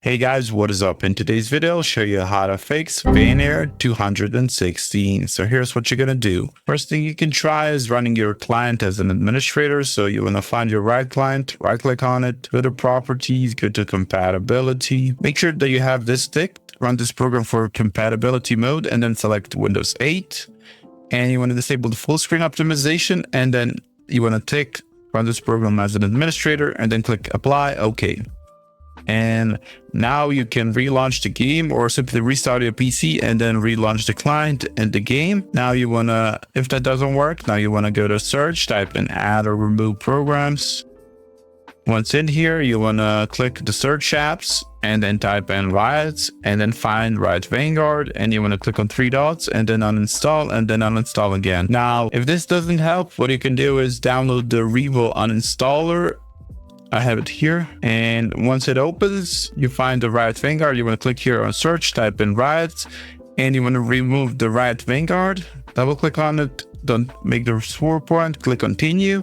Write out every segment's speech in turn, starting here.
Hey guys, what is up? In today's video, I'll show you how to fix valorant 216. So here's what you're gonna do. First thing you can try is running your client as an administrator. So you wanna find your right client, right click on it, go to properties, go to compatibility. Make sure that you have this ticked. Run this program for compatibility mode and then select Windows 8. And you wanna disable the full screen optimization and then you wanna tick run this program as an administrator and then click apply, okay. And now you can relaunch the game or simply restart your PC and then relaunch the client and the game. Now you want to, if that doesn't work, now you want to go to search, type in add or remove programs. Once in here, you want to click the search apps and then type in Riot and then find Riot Vanguard. And you want to click on three dots and then uninstall and then uninstall again. Now, if this doesn't help, what you can do is download the Revo uninstaller. I have it here, and once it opens, you find the Riot Vanguard. You want to click here on search, type in Riot, and you want to remove the Riot Vanguard. Double click on it, don't make the sword point, click continue,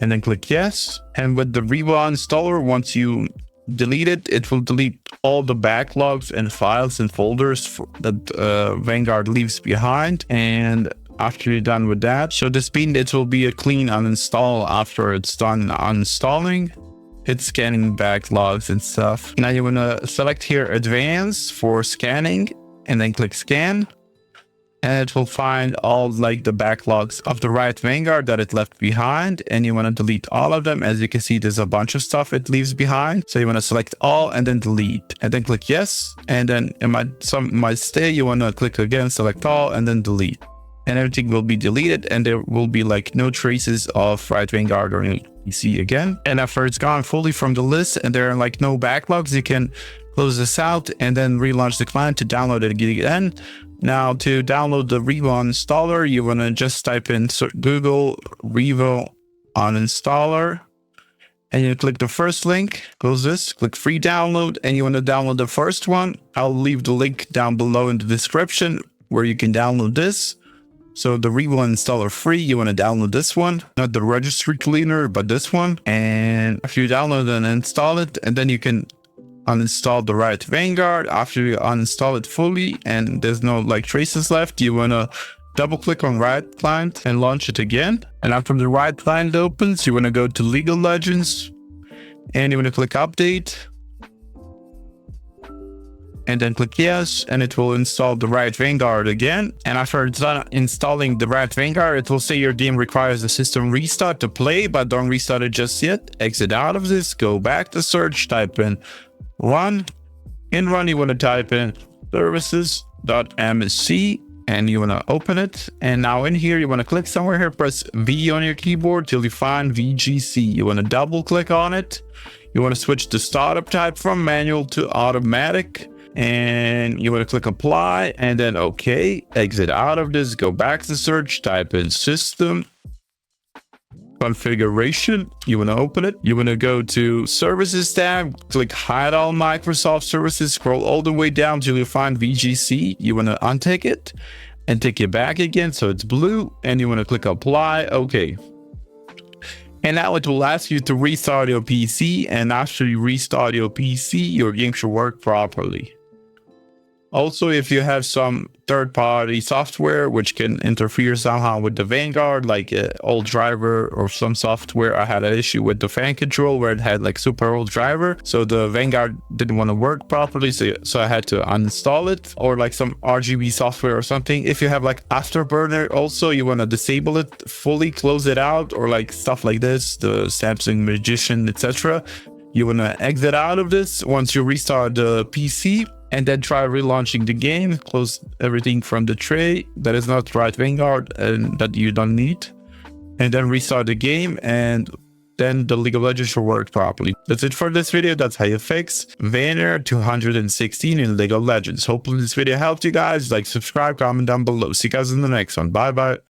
and then click yes. And with the Revo installer, once you delete it, it will delete all the backlogs and files and folders that Vanguard leaves behind. And after you're done with that, so this means it will be a clean uninstall after it's done uninstalling. It's scanning backlogs and stuff. Now you want to select here advanced for scanning and then click scan. And it will find all like the backlogs of the Riot Vanguard that it left behind. And you want to delete all of them. As you can see, there's a bunch of stuff it leaves behind. So you want to select all and then delete and then click yes. And then some might stay. You want to click again, select all and then delete. And everything will be deleted and there will be like no traces of Riot Vanguard or PC again. And after it's gone fully from the list and there are like no backlogs, you can close this out and then relaunch the client to download it again. Now to download the Revo installer, you want to just type in Google Revo uninstaller and you click the first link, close this, click free download, and you want to download the first one. I'll leave the link down below in the description where you can download this. So the Revo installer free, you want to download this one, not the registry cleaner, but this one. And after you download and install it, and then you can uninstall the Riot Vanguard. After you uninstall it fully and there's no like traces left, you want to double click on Riot Client and launch it again. And after the Riot Client opens, you want to go to League of Legends and you want to click update. And then click yes, and it will install the Riot Vanguard again. And after it's done installing the Riot Vanguard, it will say your game requires a system restart to play, but don't restart it just yet. Exit out of this, go back to search, type in run. In run, you want to type in services.msc, and you want to open it. And now in here, you want to click somewhere here, press V on your keyboard till you find VGC. You want to double click on it. You want to switch the startup type from manual to automatic. And you want to click apply and then okay, exit out of this, go back to search, type in system configuration. You want to open it. You want to go to services tab, click hide all Microsoft services, scroll all the way down till you find VGC. You want to untick it and take it back again so it's blue, and you want to click apply, okay. And now it will ask you to restart your PC, and after you restart your PC, your game should work properly. Also, if you have some third-party software which can interfere somehow with the Vanguard, like an old driver or some software, I had an issue with the fan control where it had like super old driver. So the Vanguard didn't want to work properly, so I had to uninstall it, or like some RGB software or something. If you have like Afterburner also, you want to disable it fully, close it out, or like stuff like this, the Samsung Magician, etc. You want to exit out of this once you restart the PC. And then try relaunching the game, close everything from the tray that is not Riot Vanguard and that you don't need. And then restart the game, and then the League of Legends should work properly. That's it for this video. That's how you fix valorant 216 in League of Legends. Hopefully this video helped you guys. Like, subscribe, comment down below. See you guys in the next one. Bye bye.